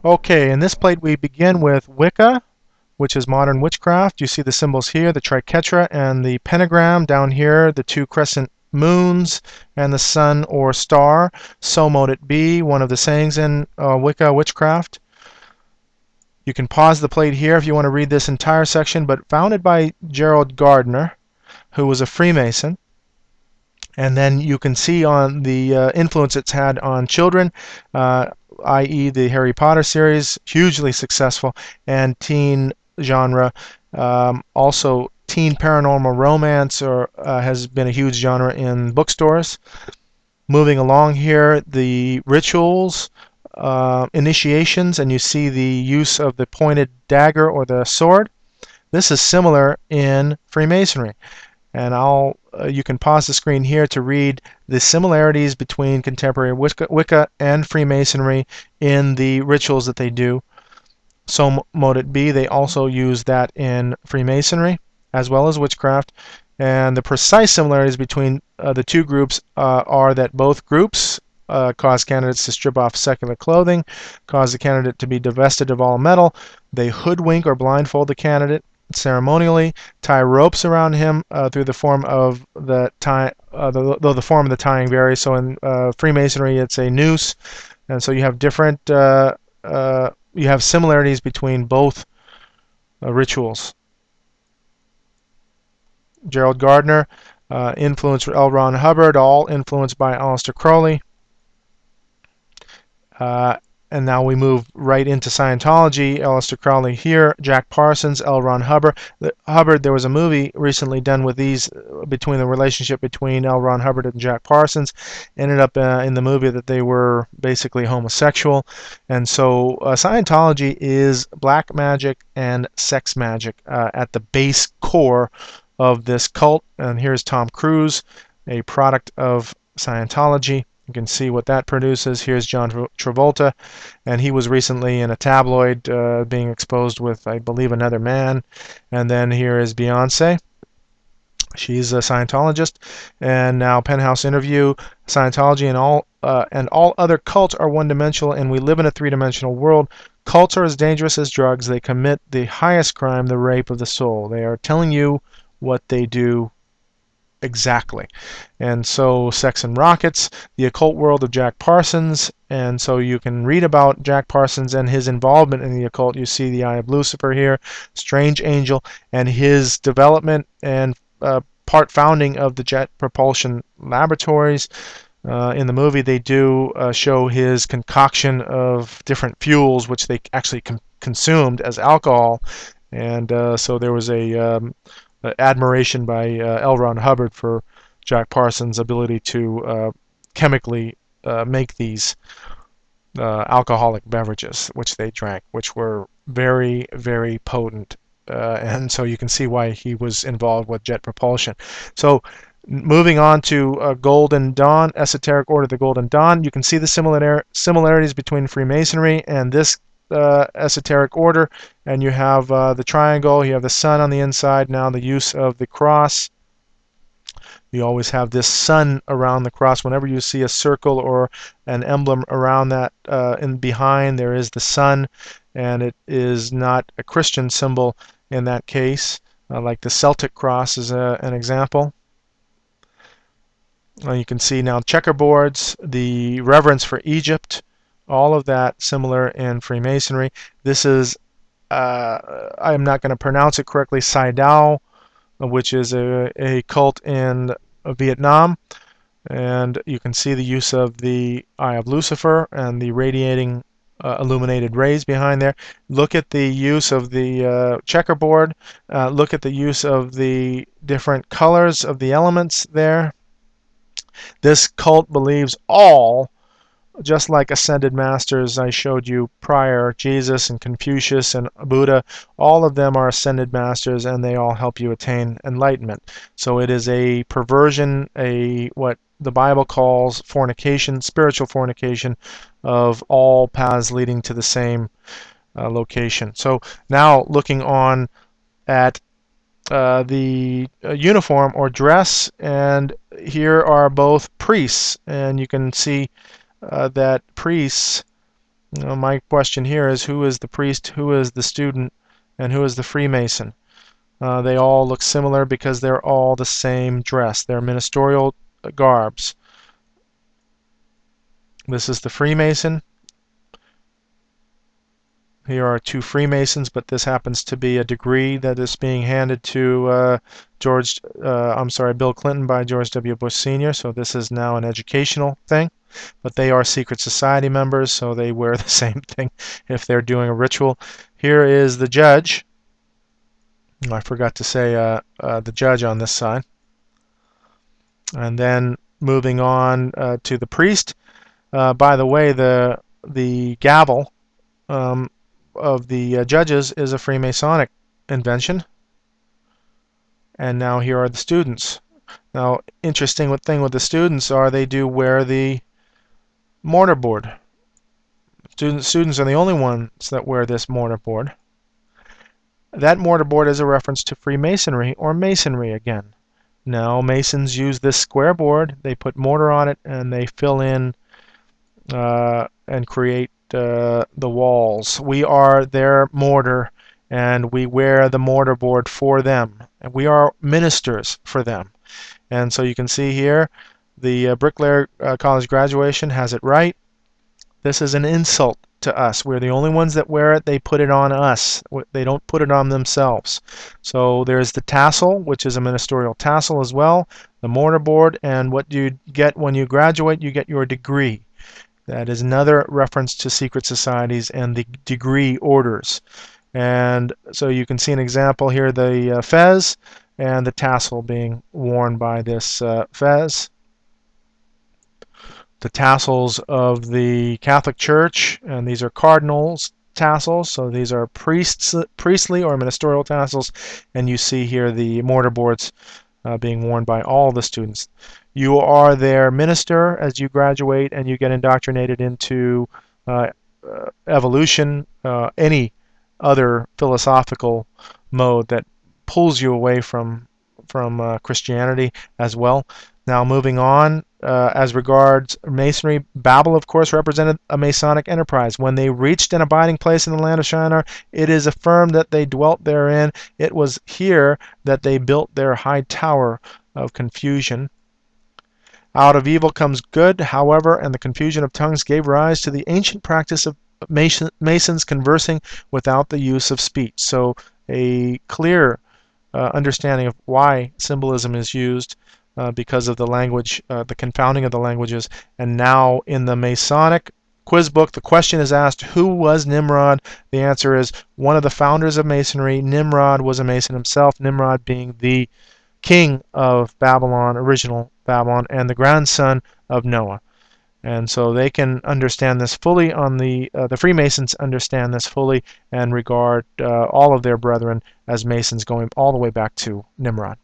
Okay, in this plate we begin with Wicca, which is modern witchcraft. You see the symbols here, the triquetra and the pentagram. Down here, the two crescent moons and the sun or star. So mote it be, one of the sayings in Wicca witchcraft. You can pause the plate here if you want to read this entire section, but founded by Gerald Gardner, who was a Freemason. And then you can see on the influence it's had on children, i.e. the Harry Potter series, hugely successful, and teen genre. Also, teen paranormal romance has been a huge genre in bookstores. Moving along here, the rituals, initiations, and you see the use of the pointed dagger or the sword. This is similar in Freemasonry. And you can pause the screen here to read the similarities between contemporary Wicca and Freemasonry in the rituals that they do. So mote it be, they also use that in Freemasonry as well as witchcraft. And the precise similarities between the two groups are that both groups cause candidates to strip off secular clothing, cause the candidate to be divested of all metal. They hoodwink or blindfold the candidate ceremonially, tie ropes around him through the form of the tie, though the form of the tying varies. So in Freemasonry, it's a noose, and so you have different, you have similarities between both rituals. Gerald Gardner influenced L. Ron Hubbard, all influenced by Aleister Crowley. And now we move right into Scientology. Aleister Crowley here, Jack Parsons, L. Ron Hubbard. There was a movie recently done with these, between the relationship between L. Ron Hubbard and Jack Parsons. Ended up in the movie that they were basically homosexual. And so Scientology is black magic and sex magic at the base core of this cult. And here's Tom Cruise, a product of Scientology. You can see what that produces. Here's John Travolta, and he was recently in a tabloid being exposed with, I believe, another man. And then here is Beyonce. She's a Scientologist. And now Penthouse interview, Scientology and all other cults are one-dimensional, and we live in a three-dimensional world. Cults are as dangerous as drugs. They commit the highest crime, the rape of the soul. They are telling you what they do exactly. And so Sex and Rockets, the occult world of Jack Parsons, and so you can read about Jack Parsons and his involvement in the occult. You see the Eye of Lucifer here, Strange Angel, and his development and part founding of the Jet Propulsion Laboratories. In the movie they do show his concoction of different fuels which they actually consumed as alcohol, and so there was a admiration by L. Ron Hubbard for Jack Parsons' ability to chemically make these alcoholic beverages, which they drank, which were very, very potent. And so you can see why he was involved with jet propulsion. So moving on to Golden Dawn, Esoteric Order of the Golden Dawn, you can see the similarities between Freemasonry and this esoteric order. And you have the triangle, you have the sun on the inside, now the use of the cross. You always have this sun around the cross. Whenever you see a circle or an emblem around that, and behind there is the sun, and it is not a Christian symbol in that case, like the Celtic cross is an example. You can see now checkerboards, the reverence for Egypt, all of that similar in Freemasonry. This is, I'm not going to pronounce it correctly, Sai Dao, which is a cult in Vietnam. And you can see the use of the Eye of Lucifer and the radiating illuminated rays behind there. Look at the use of the checkerboard. Look at the use of the different colors of the elements there. This cult believes all, just like ascended masters I showed you prior, Jesus and Confucius and Buddha, all of them are ascended masters, and they all help you attain enlightenment. So it is a perversion, what the Bible calls fornication, spiritual fornication of all paths leading to the same location. So now looking on at the uniform or dress, and here are both priests, and you can see that priests My question here is, who is the priest, who is the student, and who is the Freemason? They all look similar because they're all the same dress. They're ministerial garbs. This is the Freemason. Here are two Freemasons, but this happens to be a degree that is being handed to Bill Clinton by George W. Bush Sr. So this is now an educational thing. But they are secret society members, so they wear the same thing if they're doing a ritual. Here is the judge. I forgot to say the judge on this side. And then moving on to the priest. By the way, the gavel of the judges is a Freemasonic invention. And now here are the students. Now, interesting thing with the students are they do wear the mortarboard. Students are the only ones that wear this mortarboard. That mortarboard is a reference to Freemasonry or Masonry again. Now, Masons use this square board. They put mortar on it and they fill in and create the walls. We are their mortar, and we wear the mortarboard for them. And we are ministers for them. And so you can see here, the Bricklayer College graduation has it right. This is an insult to us. We're the only ones that wear it. They put it on us. They don't put it on themselves. So there's the tassel, which is a ministerial tassel as well, the mortarboard, and what you get when you graduate, you get your degree. That is another reference to secret societies and the degree orders. And so you can see an example here, the fez and the tassel being worn by this fez. The tassels of the Catholic Church, and these are cardinals tassels, so these are priestly or ministerial tassels, and you see here the mortarboards being worn by all the students. You are their minister as you graduate, and you get indoctrinated into evolution, any other philosophical mode that pulls you away from Christianity as well. Now moving on, as regards Masonry, Babel, of course, represented a Masonic enterprise. When they reached an abiding place in the land of Shinar, it is affirmed that they dwelt therein. It was here that they built their high tower of confusion. Out of evil comes good, however, and the confusion of tongues gave rise to the ancient practice of Masons conversing without the use of speech. So a clear understanding of why symbolism is used because of the language, the confounding of the languages. And now in the Masonic quiz book, the question is asked, who was Nimrod? The answer is one of the founders of Masonry. Nimrod was a Mason himself, Nimrod being the king of Babylon, original Babylon, and the grandson of Noah. And so they can understand this fully on the Freemasons understand this fully and regard all of their brethren as Masons going all the way back to Nimrod.